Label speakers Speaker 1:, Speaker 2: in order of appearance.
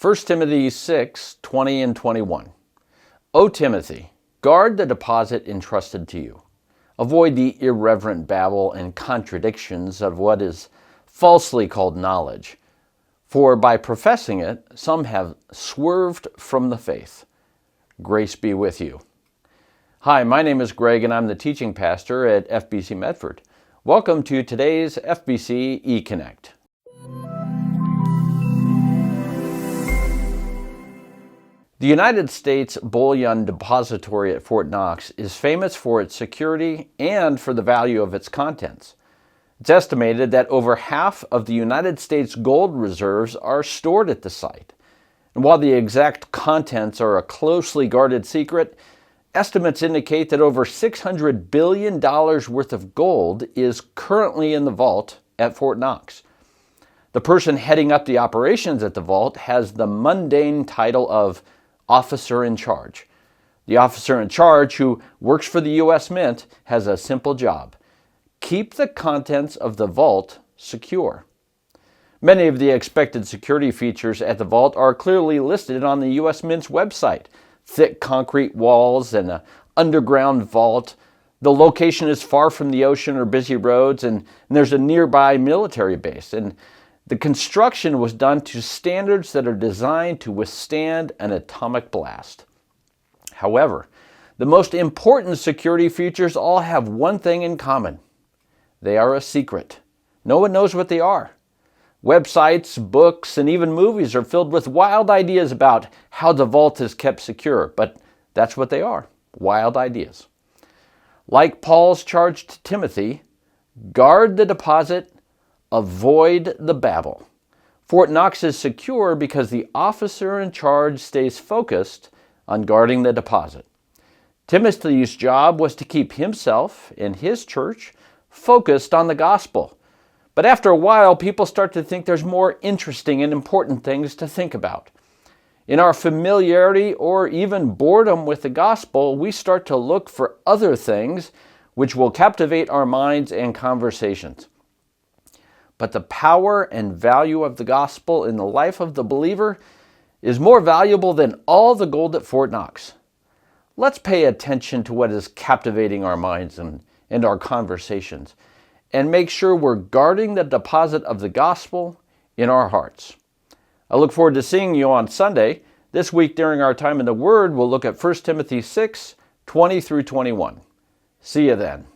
Speaker 1: 1 Timothy 6:20 and 21. O Timothy, guard the deposit entrusted to you. Avoid the irreverent babble and contradictions of what is falsely called knowledge, for by professing it, some have swerved from the faith. Grace be with you. Hi, my name is Greg and I'm the teaching pastor at FBC Medford. Welcome to today's FBC EConnect. The United States Bullion Depository at Fort Knox is famous for its security and for the value of its contents. It's estimated that over half of the United States gold reserves are stored at the site. And while the exact contents are a closely guarded secret, estimates indicate that over $600 billion worth of gold is currently in the vault at Fort Knox. The person heading up the operations at the vault has the mundane title of officer in charge. The officer in charge, who works for the U.S. Mint, has a simple job: keep the contents of the vault secure. Many of the expected security features at the vault are clearly listed on the U.S. Mint's website. Thick concrete walls and an underground vault. The location is far from the ocean or busy roads, and there's a nearby military base. And the construction was done to standards that are designed to withstand an atomic blast. However, the most important security features all have one thing in common. They are a secret. No one knows what they are. Websites, books, and even movies are filled with wild ideas about how the vault is kept secure, but that's what they are, wild ideas. Like Paul's charge to Timothy, guard the deposit, avoid the babble. Fort Knox is secure because the officer in charge stays focused on guarding the deposit. Timothy's job was to keep himself and his church focused on the gospel. But after a while, people start to think there's more interesting and important things to think about. In our familiarity or even boredom with the gospel, we start to look for other things which will captivate our minds and conversations. But the power and value of the gospel in the life of the believer is more valuable than all the gold at Fort Knox. Let's pay attention to what is captivating our minds and our conversations, and make sure we're guarding the deposit of the gospel in our hearts. I look forward to seeing you on Sunday. This week during our time in the Word, we'll look at 1 Timothy 6:20 through 21. See you then.